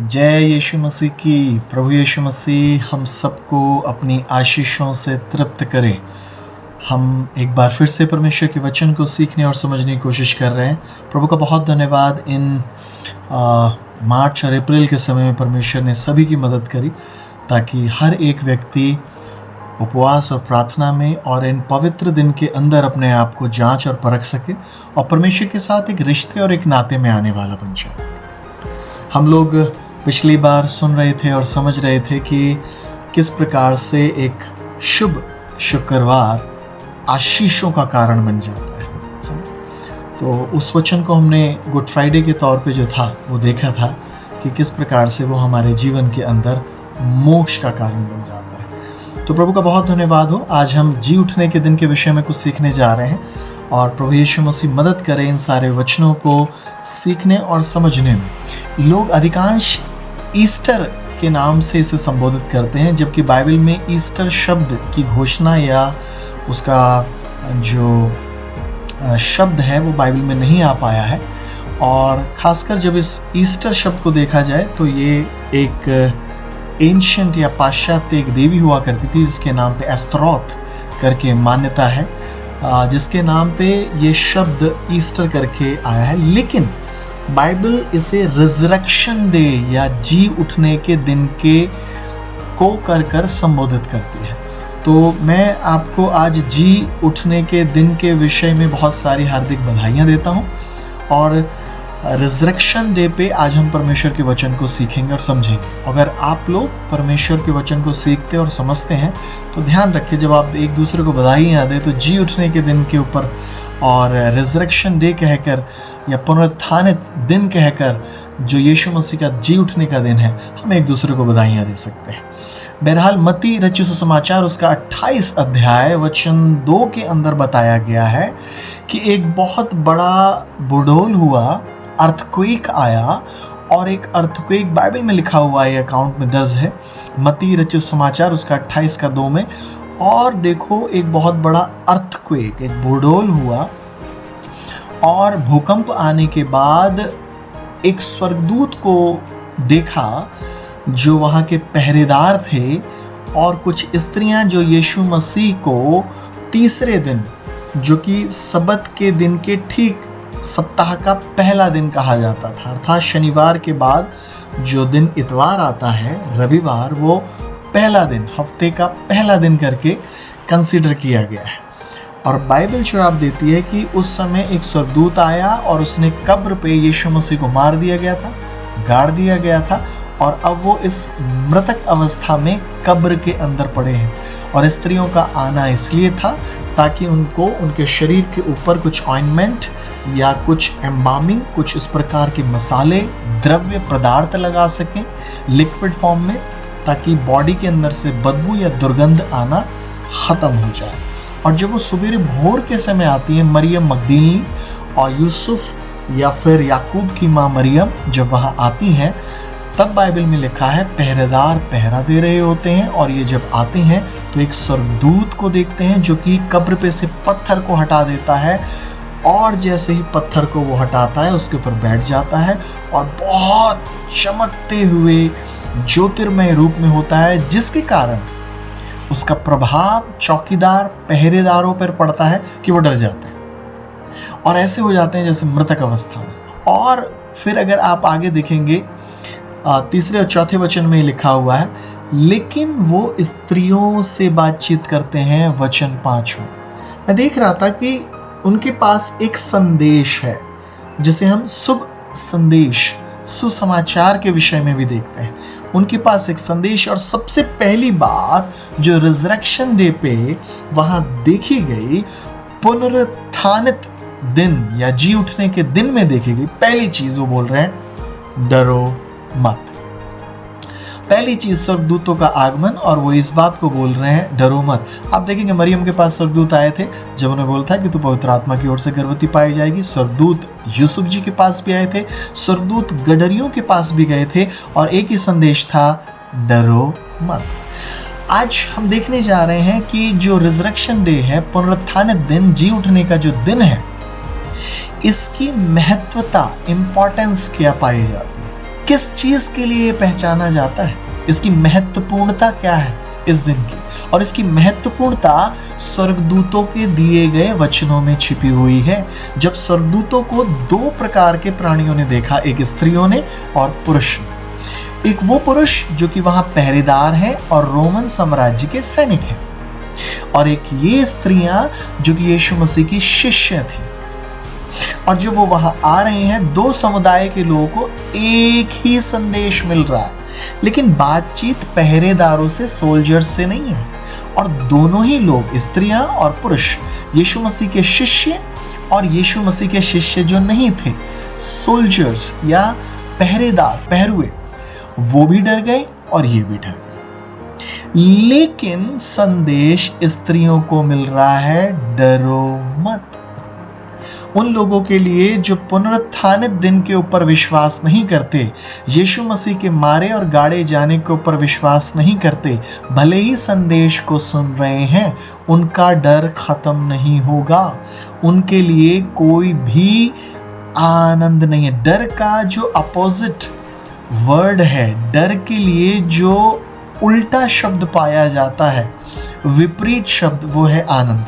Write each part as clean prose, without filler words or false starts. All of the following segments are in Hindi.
जय यीशु मसीह की। प्रभु यीशु मसीह हम सबको अपनी आशीषों से तृप्त करे। हम एक बार फिर से परमेश्वर के वचन को सीखने और समझने की कोशिश कर रहे हैं। प्रभु का बहुत धन्यवाद। इन मार्च और अप्रैल के समय में परमेश्वर ने सभी की मदद करी ताकि हर एक व्यक्ति उपवास और प्रार्थना में और इन पवित्र दिन के अंदर अपने आप को जांच और परख सके और परमेश्वर के साथ एक रिश्ते और एक नाते में आने वाला बन जाए। हम लोग पिछली बार सुन रहे थे और समझ रहे थे कि किस प्रकार से एक शुभ शुक्रवार आशीषों का कारण बन जाता है। तो उस वचन को हमने गुड फ्राइडे के तौर पे जो था वो देखा था कि किस प्रकार से वो हमारे जीवन के अंदर मोक्ष का कारण बन जाता है। तो प्रभु का बहुत धन्यवाद हो। आज हम जी उठने के दिन के विषय में कुछ सीखने जा रहे हैं और प्रभु यीशु मसीह मदद करें इन सारे वचनों को सीखने और समझने में। लोग अधिकांश ईस्टर के नाम से इसे संबोधित करते हैं, जबकि बाइबल में ईस्टर शब्द की घोषणा या उसका जो शब्द है वो बाइबल में नहीं आ पाया है। और ख़ासकर जब इस ईस्टर शब्द को देखा जाए तो ये एक एंशिएंट या पाश्चात्य एक देवी हुआ करती थी जिसके नाम पे एस्ट्रोथ करके मान्यता है, जिसके नाम पे ये शब्द ईस्टर करके आया है। लेकिन बाइबल इसे रिजरेक्शन डे या जी उठने के दिन के को कर संबोधित करती है। तो मैं आपको आज जी उठने के दिन के विषय में बहुत सारी हार्दिक बधाइयाँ देता हूँ और रिजरेक्शन डे पे आज हम परमेश्वर के वचन को सीखेंगे और समझेंगे। अगर आप लोग परमेश्वर के वचन को सीखते और समझते हैं तो ध्यान रखिए, जब आप एक दूसरे को बधाइयाँ दें तो जी उठने के दिन के ऊपर और रिजरेक्शन डे कहकर या पुनरुत्थानित दिन कहकर जो यीशु मसीह का जी उठने का दिन है, हम एक दूसरे को बधाइयाँ दे सकते हैं। बहरहाल मत्ती रचित सुसमाचार उसका 28 अध्याय वचन 2 के अंदर बताया गया है कि एक बहुत बड़ा बुडोल हुआ, अर्थक्वेक आया। और एक अर्थक्वेक बाइबल में लिखा हुआ है, अकाउंट में दर्ज है, मत्ती रचित सुसमाचार उसका 28 का 2 में। और देखो एक बहुत बड़ा अर्थक्वेक, एक बुडोल हुआ और भूकंप आने के बाद एक स्वर्गदूत को देखा जो वहाँ के पहरेदार थे और कुछ स्त्रियां जो यीशु मसीह को तीसरे दिन, जो कि सबत के दिन के ठीक सप्ताह का पहला दिन कहा जाता था, अर्थात शनिवार के बाद जो दिन इतवार आता है, रविवार, वो पहला दिन, हफ्ते का पहला दिन करके कंसीडर किया गया है। और बाइबल जवाब देती है कि उस समय एक स्वर्गदूत आया और उसने कब्र पे यीशु मसीह को मार दिया गया था, गाड़ दिया गया था और अब वो इस मृतक अवस्था में कब्र के अंदर पड़े हैं। और स्त्रियों का आना इसलिए था ताकि उनको उनके शरीर के ऊपर कुछ ऑइंटमेंट या कुछ एम्बामिंग, कुछ इस प्रकार के मसाले, द्रव्य पदार्थ लगा सकें लिक्विड फॉर्म में, ताकि बॉडी के अंदर से बदबू या दुर्गंध आना ख़त्म हो जाए। और जब वो सुबेरे भोर के समय आती है, मरियम मगदलीनी और यूसुफ या फिर याकूब की माँ मरियम जब वहाँ आती हैं, तब बाइबल में लिखा है पहरेदार पहरा दे रहे होते हैं और ये जब आते हैं तो एक स्वर्गदूत को देखते हैं जो कि कब्र पे से पत्थर को हटा देता है। और जैसे ही पत्थर को वो हटाता है उसके ऊपर बैठ जाता है और बहुत चमकते हुए ज्योतिर्मय रूप में होता है, जिसके कारण उसका प्रभाव चौकीदार पहरेदारों पर पड़ता है कि वो डर जाते हैं और ऐसे हो जाते हैं जैसे मृतक अवस्था में। और फिर अगर आप आगे देखेंगे तीसरे और चौथे वचन में लिखा हुआ है, लेकिन वो स्त्रियों से बातचीत करते हैं। वचन 5 में मैं देख रहा था कि उनके पास एक संदेश है जिसे हम शुभ संदेश, सुसमाचार के विषय में भी देखते हैं। उनके पास एक संदेश, और सबसे पहली बात जो रिजरेक्शन डे पे वहां देखी गई, पुनरुत्थानित दिन या जी उठने के दिन में देखी गई पहली चीज, वो बोल रहे हैं डरो मत। पहली चीज स्वर्गदूतों का आगमन, और वो इस बात को बोल रहे हैं डरो मत। आप देखेंगे मरियम के पास स्वर्गदूत आए थे जब उन्हें बोला था कि तू पवित्र आत्मा की ओर से गर्भवती पाई जाएगी। स्वर्गदूत यूसुफ जी के पास भी आए थे, स्वर्गदूत गडरियों के पास भी गए थे और एक ही संदेश था, डरो मत। आज हम देखने जा रहे हैं कि जो रिजरेक्शन डे है, पुनरुत्थानित दिन, जी उठने का जो दिन है, इसकी महत्वता, इंपॉर्टेंस क्या पाई जाती है। किस चीज के लिए पहचाना जाता है, इसकी महत्वपूर्णता क्या है इस दिन की, और इसकी महत्वपूर्णता स्वर्गदूतों के दिए गए वचनों में छिपी हुई है। जब स्वर्गदूतों को दो प्रकार के प्राणियों ने देखा, एक स्त्रियों ने और पुरुष ने। एक वो पुरुष जो कि वहां पहरेदार हैं और रोमन साम्राज्य के सैनिक हैं, और एक ये स्त्रियां जो कि यीशु मसीह की शिष्य थी। और जब वो वहां आ रहे हैं, दो समुदाय के लोगों को एक ही संदेश मिल रहा है, लेकिन बातचीत पहरेदारों से, सोल्जर्स से नहीं है। और दोनों ही लोग, स्त्रियां और पुरुष, यीशु मसीह के शिष्य और यीशु मसीह के शिष्य जो नहीं थे, सोल्जर्स या पहरेदार, पहरुए, वो भी डर गए और ये भी डर गए। लेकिन संदेश स्त्रियों को मिल रहा है, डरो मत। उन लोगों के लिए जो पुनरुत्थानित दिन के ऊपर विश्वास नहीं करते, यीशु मसीह के मारे और गाड़े जाने के ऊपर विश्वास नहीं करते, भले ही संदेश को सुन रहे हैं, उनका डर खत्म नहीं होगा। उनके लिए कोई भी आनंद नहीं है। डर का जो अपोजिट वर्ड है, डर के लिए जो उल्टा शब्द पाया जाता है, विपरीत शब्द, वो है आनंद।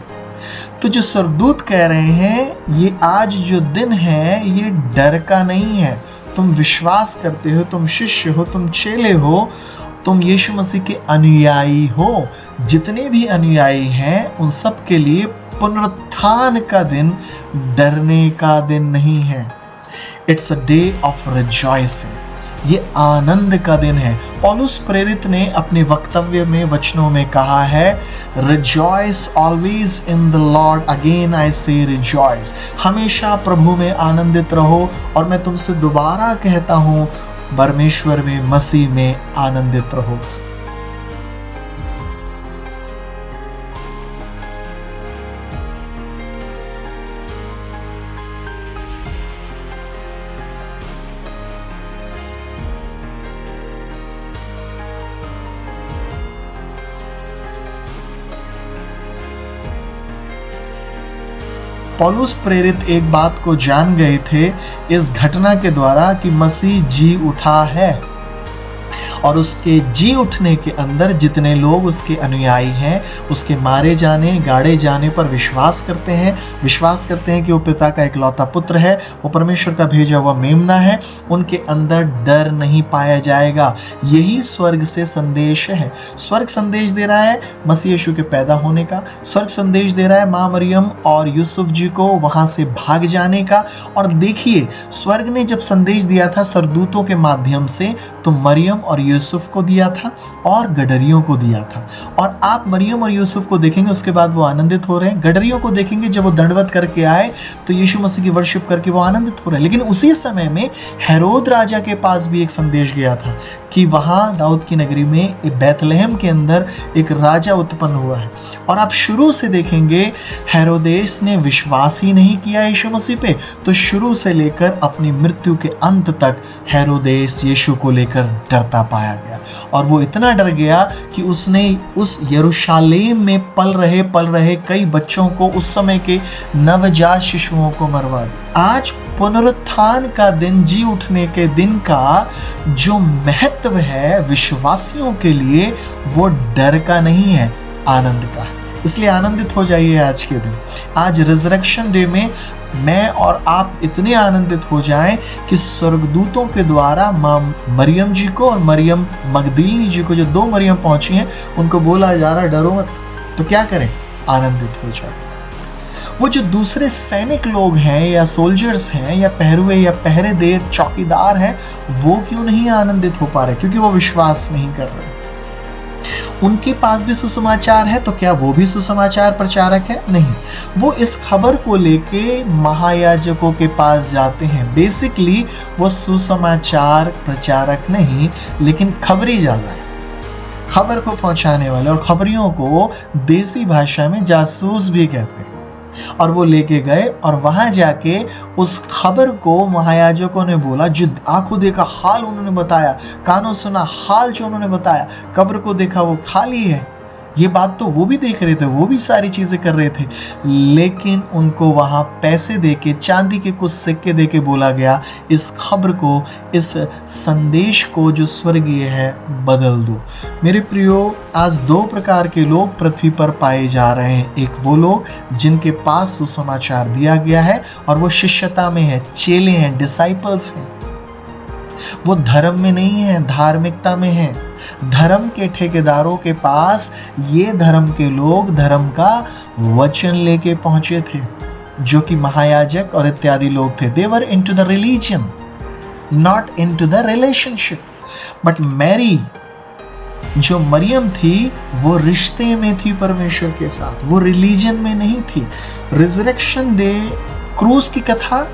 तो जो स्वर्गदूत कह रहे हैं, ये आज जो दिन है ये डर का नहीं है। तुम विश्वास करते हो, तुम शिष्य हो, तुम चेले हो, तुम यीशु मसीह के अनुयायी हो। जितने भी अनुयायी हैं उन सब के लिए पुनरुत्थान का दिन डरने का दिन नहीं है। It's a day of rejoicing, ये आनंद का दिन है। पौलुस प्रेरित ने अपने वक्तव्य में, वचनों में कहा है, rejoice always in the Lord, again I से रिजॉइस। हमेशा प्रभु में आनंदित रहो। और मैं तुमसे दोबारा कहता हूं, परमेश्वर में, मसीह में आनंदित रहो। पौलुस प्रेरित एक बात को जान गए थे इस घटना के द्वारा कि मसीह जी उठा है, और उसके जी उठने के अंदर जितने लोग उसके अनुयायी हैं, उसके मारे जाने, गाड़े जाने पर विश्वास करते हैं कि वो पिता का इकलौता पुत्र है, वो परमेश्वर का भेजा हुआ मेमना है, उनके अंदर डर नहीं पाया जाएगा। यही स्वर्ग से संदेश है। स्वर्ग संदेश दे रहा है मसीह यीशु के पैदा होने का, स्वर्ग संदेश दे रहा है माँ मरियम और यूसुफ जी को वहां से भाग जाने का। और देखिए, स्वर्ग ने जब संदेश दिया था स्वर्गदूतों के माध्यम से, तो मरियम और यूसुफ को दिया था और गडरियों को दिया था। और आप मरियम और यूसुफ को देखेंगे, उसके बाद वो आनंदित हो रहे हैं। गडरियों को देखेंगे, जब वो दंडवत करके आए तो यीशु मसीह की वर्शिप करके वो आनंदित हो रहे हैं। लेकिन उसी समय में हेरोद राजा के पास भी एक संदेश गया था कि वहां दाऊद की नगरी में बैतलहम के अंदर एक राजा उत्पन्न हुआ है। और आप शुरू से देखेंगे हेरोदेस ने विश्वास ही नहीं किया यीशु मसीह पे, तो शुरू से लेकर अपनी मृत्यु के अंत तक हेरोदेस यीशु को लेकर डरता पाया गया। और वो इतना डर गया कि उसने उस यरूशलेम में पल रहे कई बच्चों को, उस समय के नवजात शिशुओं को मरवा दिया। आज पुनरुत्थान का दिन, जी उठने के दिन का जो महत्व है विश्वासियों के लिए, वो डर का नहीं है, आनंद का है। इसलिए आनंदित हो जाइए आज के दिन। आज रिजरेक्शन डे में मैं और आप इतने आनंदित हो जाएं कि स्वर्गदूतों के द्वारा माँ मरियम जी को और मरियम मगदलीनी जी को, जो दो मरियम पहुंची हैं, उनको बोला जा रहा डरो मत। तो क्या करें? आनंदित हो जाए। वो जो दूसरे सैनिक लोग हैं या सोल्जर्स हैं या पहरुए या पहरेदार, चौकीदार हैं, वो क्यों नहीं आनंदित हो पा रहे? क्योंकि वो विश्वास नहीं कर रहे। उनके पास भी सुसमाचार है, तो क्या वो भी सुसमाचार प्रचारक है? नहीं। वो इस खबर को लेके महायाजकों के पास जाते हैं। बेसिकली वो सुसमाचार प्रचारक नहीं, लेकिन खबरी ज्यादा है, खबर को पहुंचाने वाले। और खबरियों को देसी भाषा में जासूस भी कहते हैं। और वो लेके गए और वहां जाके उस खबर को महायाजकों ने बोला, जो आंखों देखा हाल उन्होंने बताया, कानों सुना हाल जो उन्होंने बताया, कब्र को देखा वो खाली है, ये बात तो वो भी देख रहे थे, वो भी सारी चीजें कर रहे थे, लेकिन उनको वहां पैसे देके, चांदी के कुछ सिक्के देके बोला गया, इस खबर को, इस संदेश को जो स्वर्गीय है बदल दो। मेरे प्रियो, आज दो प्रकार के लोग पृथ्वी पर पाए जा रहे हैं। एक वो लोग जिनके पास सुसमाचार दिया गया है और वो शिष्यता में है, चेले हैं, डिसाइपल्स हैं। वो धर्म में नहीं है, धार्मिकता में है। धर्म के ठेकेदारों के पास ये धर्म के लोग धर्म का वचन लेके पहुंचे थे, जो कि महायाजक और इत्यादि लोग थे। They were into the religion, not into the relationship. But Mary, जो मरियम थी, वो रिश्ते में थी परमेश्वर के साथ, वो रिलीजन में नहीं थी। रिजरेक्शन डे, क्रूस की कथा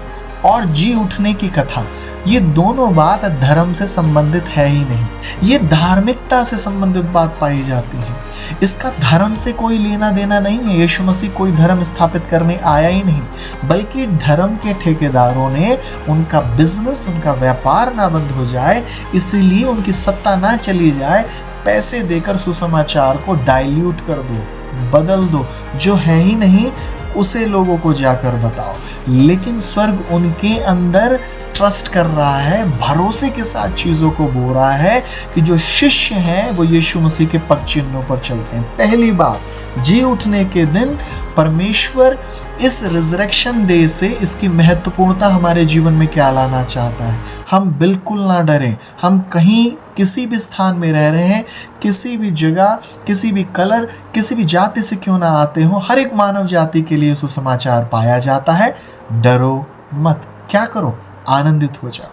और जी उठने की कथा, ये दोनों बात धर्म से संबंधित है ही नहीं। ये धार्मिकता से संबंधित बात पाई जाती है। इसका धर्म से कोई लेना देना नहीं है। यीशु मसीह कोई धर्म स्थापित करने आया ही नहीं, बल्कि धर्म के ठेकेदारों ने उनका बिजनेस, उनका व्यापार ना बंद हो जाए, इसीलिए उनकी सत्ता ना चली जाए, पैसे देकर सुसमाचार को डाइल्यूट कर दो, बदल दो। जो है ही नहीं उसे लोगों को जाकर बताओ। लेकिन स्वर्ग उनके अंदर ट्रस्ट कर रहा है, भरोसे के साथ चीजों को बोल रहा है कि जो शिष्य हैं वो यीशु मसीह के पग चिन्हों पर चलते हैं। पहली बात, जी उठने के दिन परमेश्वर इस रिजरेक्शन डे से इसकी महत्वपूर्णता हमारे जीवन में क्या लाना चाहता है। हम बिल्कुल ना डरें। हम कहीं किसी भी स्थान में रह रहे हैं, किसी भी जगह, किसी भी कलर, किसी भी जाति से क्यों ना आते हो, हर एक मानव जाति के लिए सुसमाचार पाया जाता है। डरो मत। क्या करो? आनंदित हो जाओ,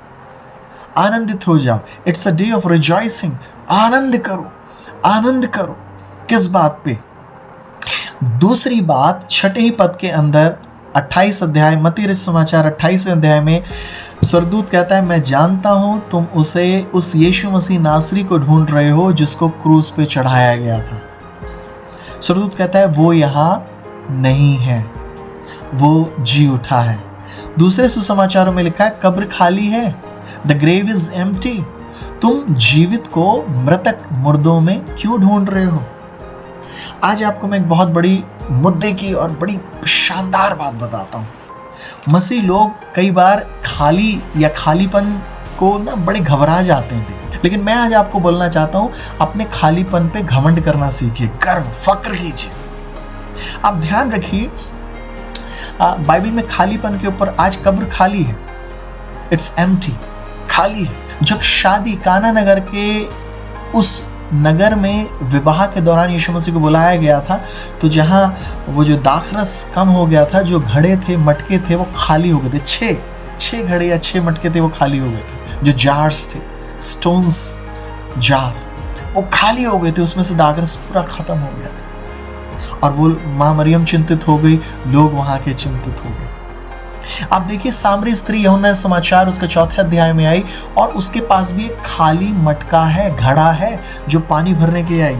आनंदित हो जाओ। It's a day of rejoicing. आनंद करो, आनंद करो। किस बात पे? दूसरी बात, छठे ही पद के अंदर 28 अध्याय, मत्ती रचित सुसमाचार 28वें अध्याय में स्वर्गदूत कहता है, मैं जानता हूं तुम उस यीशु मसीह नासरी को ढूंढ रहे हो जिसको क्रूस पे चढ़ाया गया था। स्वर्गदूत कहता है वो यहां नहीं है, वो जी उठा है। दूसरे सुसमाचारों में लिखा है कब्र खाली है, द ग्रेव इज एम्प्टी। तुम जीवित को मृतक मुर्दों में क्यों ढूंढ रहे हो? आज आपको मैं एक बहुत बड़ी मुद्दे की और बड़ी शानदार बात बताता हूं। मसीह लोग कई बार खाली या खालीपन को ना बड़े घबरा जाते थे, लेकिन मैं आज आपको बोलना चाहता हूं, अपने खालीपन पे घमंड करना सीखिए, गर्व, फक्र कीजिए। आप ध्यान रखिए, बाइबल में खालीपन के ऊपर, आज कब्र खाली है, इट्स एम्प्टी, खाली है। जब शादी काना नगर के उस नगर में विवाह के दौरान यीशु मसीह को बुलाया गया था, तो जहां वो जो दाखरस कम हो गया था, जो घड़े थे, मटके थे, वो खाली हो गए थे। छह घड़े या 6 मटके थे, वो खाली हो गए थे। जो जार्स थे, स्टोन्स जार, वो खाली हो गए थे, उसमें से दाखरस पूरा खत्म हो गया था। और वो माँ मरियम चिंतित हो गई, लोग वहां के चिंतित हो गए। आप देखिए, सामरी स्त्री यूहन्ना समाचार उसके 4 अध्याय में आई और उसके पास भी एक खाली मटका है, घड़ा है, जो पानी भरने के आई,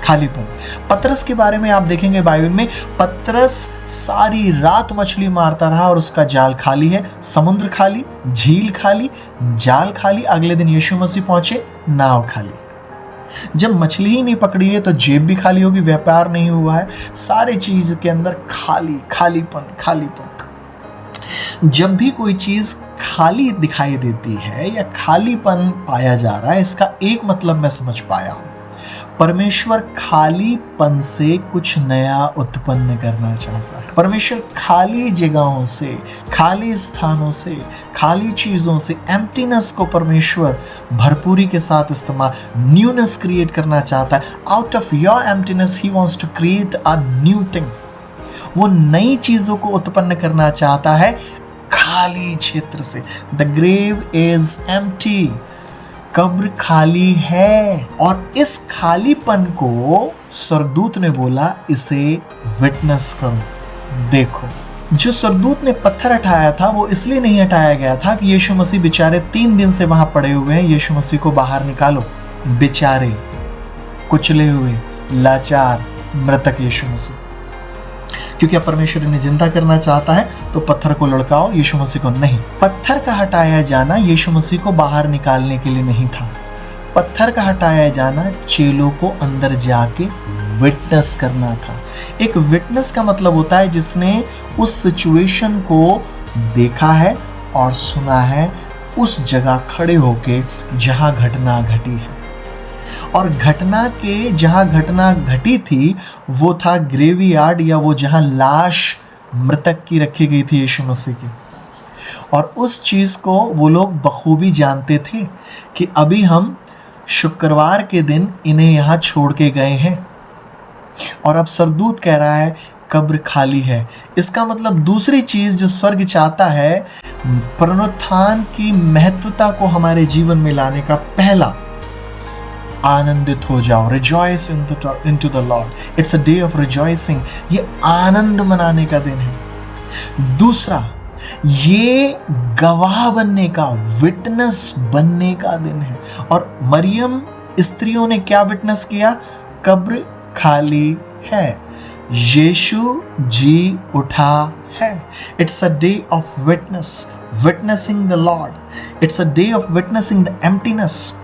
खालीपन। पतरस के बारे में आप देखेंगे बाइबल में, पतरस सारी रात मछली मारता रहा और उसका जाल खाली है, समुद्र खाली, झील खाली, जाल खाली। अगले दिन यीशु मसीह पहुंचे, नाव खाली। जब मछली ही नहीं पकड़ी है तो जेब भी खाली होगी, व्यापार नहीं हुआ है, सारे चीज के अंदर खाली, खालीपन, खालीपन। जब भी कोई चीज खाली दिखाई देती है या खालीपन पाया जा रहा है, इसका एक मतलब मैं समझ पाया हूं, परमेश्वर खालीपन से कुछ नया उत्पन्न करना चाहता है। परमेश्वर खाली जगहों से, खाली स्थानों से, खाली चीजों से, एम्प्टीनेस को परमेश्वर भरपूरी के साथ इस्तेमाल, न्यूनेस क्रिएट करना चाहता है। Out of your emptiness he wants to create a new thing. वो नई चीजों को उत्पन्न करना चाहता है खाली क्षेत्र से। द ग्रेव इज एम्प्टी, कब्र खाली है। और इस खालीपन को स्वर्गदूत ने बोला, इसे विटनेस करो, देखो। जो स्वर्गदूत ने पत्थर हटाया था, वो इसलिए नहीं हटाया गया था कि यीशु मसीह बेचारे 3 दिन से वहां पड़े हुए हैं, यीशु मसीह को बाहर निकालो। बेचारे, कुचले हुए, लाचार, मृतक यीशु मसीह। क्योंकि अब परमेश्वर इन्हें जिंदा करना चाहता है, तो पत्थर को लुढ़काओ, यीशु मसीह को नहीं। पत्थर का हटाया जाना यीशु मसीह को बाहर निकालने के लिए नहीं था। पत्थर का हटाया जाना चेलों को अंदर जाके विटनेस करना था। एक विटनेस का मतलब होता है जिसने उस सिचुएशन को देखा है और सुना है, उस जगह खड़े होके जहां घटना घटी है। और घटना के जहां घटना घटी थी वो था ग्रेवयार्ड, या वो जहां लाश मृतक की रखी गई थी यीशु मसीह की। और उस चीज को वो लोग बखूबी जानते थे कि अभी हम शुक्रवार के दिन इन्हें यहाँ छोड़ के गए हैं और अब सरदूत कह रहा है कब्र खाली है। इसका मतलब दूसरी चीज जो स्वर्ग चाहता है, पुनरुत्थान की महत्वता को हमारे जीवन में लाने का पहला, आनंदित हो जाओ, rejoice into the Lord. It's a day of rejoicing. ये आनंद मनाने का दिन है। दूसरा, ये गवाह बनने का, विटनेस बनने का दिन है। और मरियम स्त्रियों ने क्या विटनेस किया? कब्र खाली है, यीशु जी उठा है। It's a day of witness, witnessing the Lord. It's a day of witnessing the emptiness.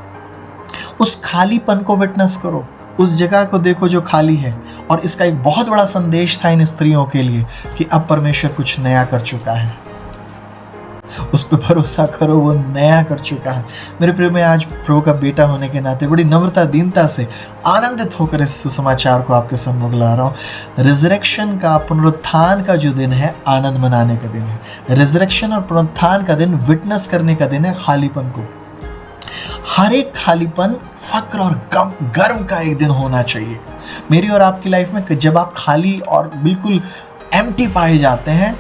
उस खालीपन को विटनेस करो, उस जगह को देखो जो खाली है। और इसका एक बहुत बड़ा संदेश था इन स्त्रियों के लिए कि अब परमेश्वर कुछ नया कर चुका है। उस पर भरोसा करो, वो नया कर चुका है। मेरे प्रिय, मैं आज प्रभु का बेटा होने के नाते बड़ी नम्रता, दीनता से आनंदित होकर इस सुसमाचार को आपके सम्मुख ला रहा हूँ। रिजरेक्शन का, पुनरुत्थान का जो दिन है, आनंद मनाने का दिन है। रिजरेक्शन और पुनरुत्थान का दिन विटनेस करने का दिन है खालीपन को। हर एक खालीपन फक्र और गर्व का एक दिन होना चाहिए। मेरी और आपकी लाइफ में जब आप खाली और बिल्कुल एम्प्टी पाए जाते हैं,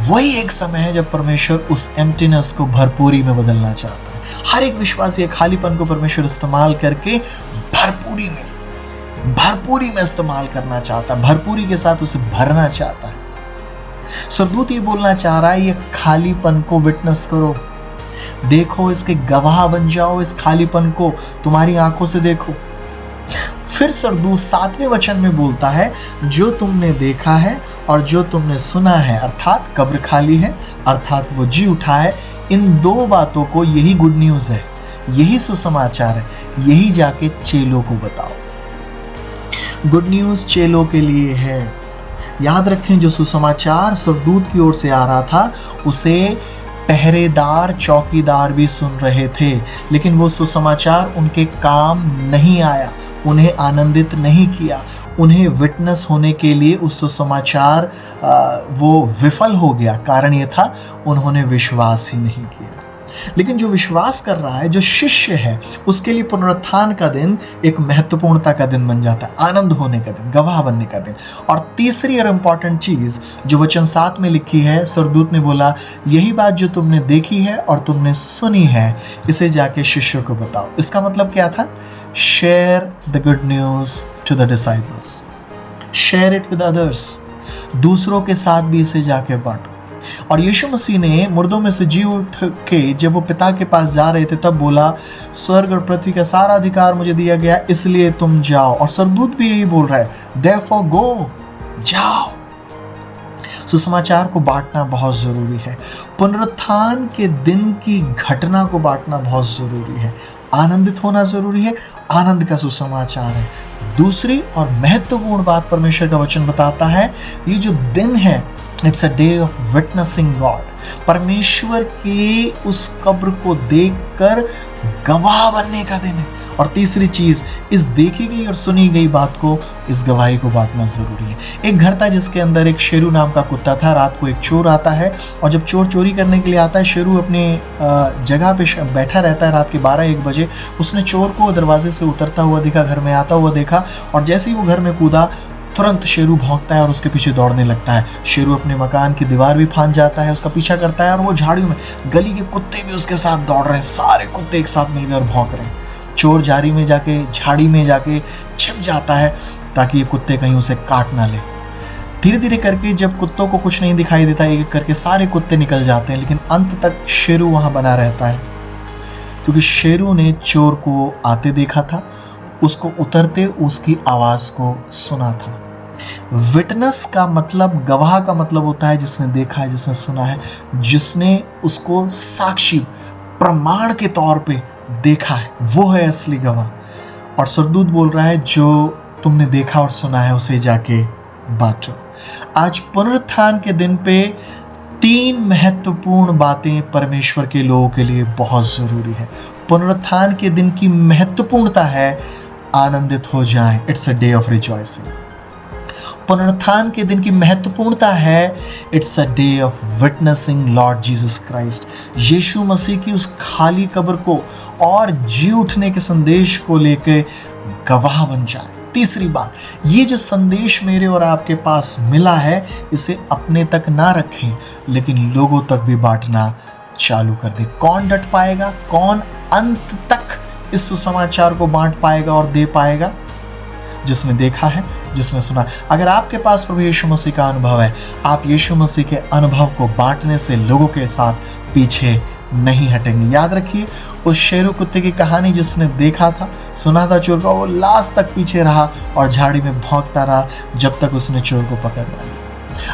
वही एक समय है जब परमेश्वर उस एम्प्टीनेस को भरपूरी में बदलना चाहता है। हर एक विश्वासी खालीपन को परमेश्वर इस्तेमाल करके भरपूरी में इस्तेमाल करना चाहता है, भरपूरी के साथ उसे भरना चाहता है। सरदूत ये बोलना चाह रहा है, ये खालीपन को विटनेस करो, देखो, इसके गवाह बन जाओ। इस खालीपन को तुम्हारी आंखों से देखो। फिर सरदूत 7वें वचन में बोलता है, जो तुमने देखा है और जो तुमने सुना है, अर्थात कब्र खाली है, अर्थात वो जी उठा है। इन दो बातों को, यही गुड न्यूज है, यही सुसमाचार है, यही जाके चेलों को बताओ। गुड न्यूज चेलों के लिए है। याद रखें, जो सुसमाचार सरदूत की ओर से आ रहा था, उसे पहरेदार, चौकीदार भी सुन रहे थे, लेकिन वो सुसमाचार उनके काम नहीं आया, उन्हें आनंदित नहीं किया। उन्हें विटनेस होने के लिए उस सुसमाचार वो विफल हो गया। कारण ये था, उन्होंने विश्वास ही नहीं किया। लेकिन जो विश्वास कर रहा है, जो शिष्य है, उसके लिए पुनरुत्थान का दिन एक महत्वपूर्णता का दिन बन जाता है, आनंद होने का दिन, गवाह बनने का दिन। और तीसरी और इंपॉर्टेंट चीज जो वचन 7 में लिखी है, सरदूत ने बोला, यही बात जो तुमने देखी है और तुमने सुनी है, इसे जाके शिष्यों को बताओ। इसका मतलब क्या था? Share the good news to the disciples, share it with others. दूसरों के साथ भी इसे जाके बांटो। और यीशु मसीह ने मुर्दों में से जी उठ के जब वो पिता के पास जा रहे थे, तब बोला, स्वर्ग और पृथ्वी का सारा अधिकार मुझे दिया गया, इसलिए तुम जाओ। और सरदूत भी यही बोल रहा है, देयरफॉर गो, जाओ। सुसमाचार को बांटना बहुत जरूरी है। पुनरुत्थान के दिन की घटना को बांटना बहुत जरूरी है। आनंदित होना जरूरी है, आनंद का सुसमाचार है। दूसरी और महत्वपूर्ण बात परमेश्वर का वचन बताता है, ये जो दिन है, it's a day of witnessing God. परमेश्वर के उस कब्र को देखकर गवाह बनने का दिन है। और तीसरी चीज, इस देखी गई और सुनी गई बात को, इस गवाही को बांटना जरूरी है। एक घर था जिसके अंदर एक शेरू नाम का कुत्ता था। रात को एक चोर आता है, और जब चोर चोरी करने के लिए आता है, शेरू अपने जगह पे बैठा रहता है। रात के 12-1 बजे उसने चोर को दरवाजे से उतरता हुआ देखा, घर में आता हुआ देखा, और जैसे ही वो घर में कूदा, तुरंत शेरू भौंकता है और उसके पीछे दौड़ने लगता है। शेरू अपने मकान की दीवार भी फांद जाता है, उसका पीछा करता है, और वो झाड़ियों में, गली के कुत्ते भी उसके साथ दौड़ रहे हैं। सारे कुत्ते एक साथ मिलकर और भौंक रहे हैं। चोर झाड़ी में जाके छिप जाता है ताकि ये कुत्ते कहीं उसे काट ना ले। धीरे धीरे करके जब कुत्तों को कुछ नहीं दिखाई देता, एक एक करके सारे कुत्ते निकल जाते हैं, लेकिन अंत तक शेरू वहां बना रहता है, क्योंकि शेरू ने चोर को आते देखा था, उसको उतरते उसकी आवाज को सुना था। विटनेस का मतलब, गवाह का मतलब होता है जिसने देखा है, जिसने सुना है, जिसने उसको साक्षी, प्रमाण के तौर पे देखा है, वो है असली गवाह। और सरदूत बोल रहा है, जो तुमने देखा और सुना है उसे जाके बांटो। आज पुनरुत्थान के दिन पे 3 महत्वपूर्ण बातें परमेश्वर के लोगों के लिए बहुत जरूरी है। पुनरुत्थान के दिन की महत्वपूर्णता है आनंदित हो जाएं। It's a day of rejoicing. पुनरुत्थान के दिन की महत्वपूर्णता है it's a day of witnessing Lord Jesus Christ. यीशु मसीह की उस खाली कब्र को और जी उठने के संदेश को लेकर गवाह बन जाए। तीसरी बात, ये जो संदेश मेरे और आपके पास मिला है इसे अपने तक ना रखें, लेकिन लोगों तक भी बांटना चालू कर दे। कौन डट पाएगा, कौन अंत तक इस सुसमाचार को बांट पाएगा और दे पाएगा? जिसने देखा है, जिसने सुना। अगर आपके पास प्रभु यीशु मसीह का अनुभव है, आप यीशु मसीह के अनुभव को बांटने से लोगों के साथ पीछे नहीं हटेंगे। याद रखिए उस शेरू कुत्ते की कहानी, जिसने देखा था, सुना था चोर का, वो लास्ट तक पीछे रहा और झाड़ी में भौंकता रहा जब तक उसने चोर को पकड़ ना लिया।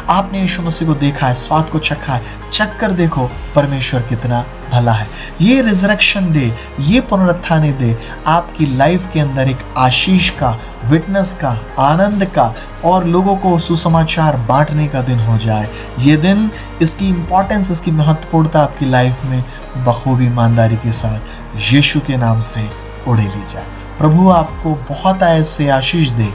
आपने यीशु मसीह को देखा है, स्वाद को चखा है, चख कर देखो परमेश्वर कितना भला है। ये रिजरेक्शन डे, ये पुनरुत्थान डे आपकी लाइफ के अंदर एक आशीष का, विटनेस का, आनंद का और लोगों को सुसमाचार बांटने का दिन हो जाए। ये दिन, इसकी इंपॉर्टेंस, इसकी महत्वपूर्णता आपकी लाइफ में बखूबी ईमानदारी के साथ यीशु के नाम से उड़े ली जाए। प्रभु आपको बहुत ऐसे आशीष दे।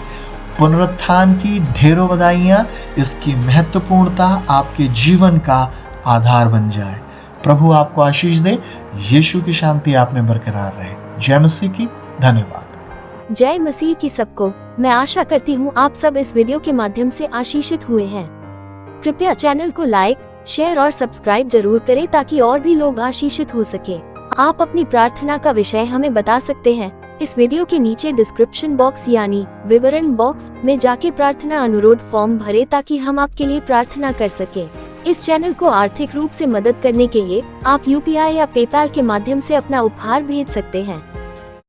पुनरुत्थान की ढेरों बधाइयाँ। इसकी महत्वपूर्णता आपके जीवन का आधार बन जाए। प्रभु आपको आशीष दे। यीशु की शांति आप में बरकरार रहे। जय मसीह की। धन्यवाद। जय मसीह की सबको। मैं आशा करती हूँ आप सब इस वीडियो के माध्यम से आशीषित हुए हैं। कृपया चैनल को लाइक, शेयर और सब्सक्राइब जरूर करें ताकि और भी लोग आशीषित हो सके। आप अपनी प्रार्थना का विषय हमें बता सकते हैं। इस वीडियो के नीचे डिस्क्रिप्शन बॉक्स यानी विवरण बॉक्स में जाके प्रार्थना अनुरोध फॉर्म भरें ताकि हम आपके लिए प्रार्थना कर सके। इस चैनल को आर्थिक रूप से मदद करने के लिए आप UPI या पेपैल के माध्यम से अपना उपहार भेज सकते हैं।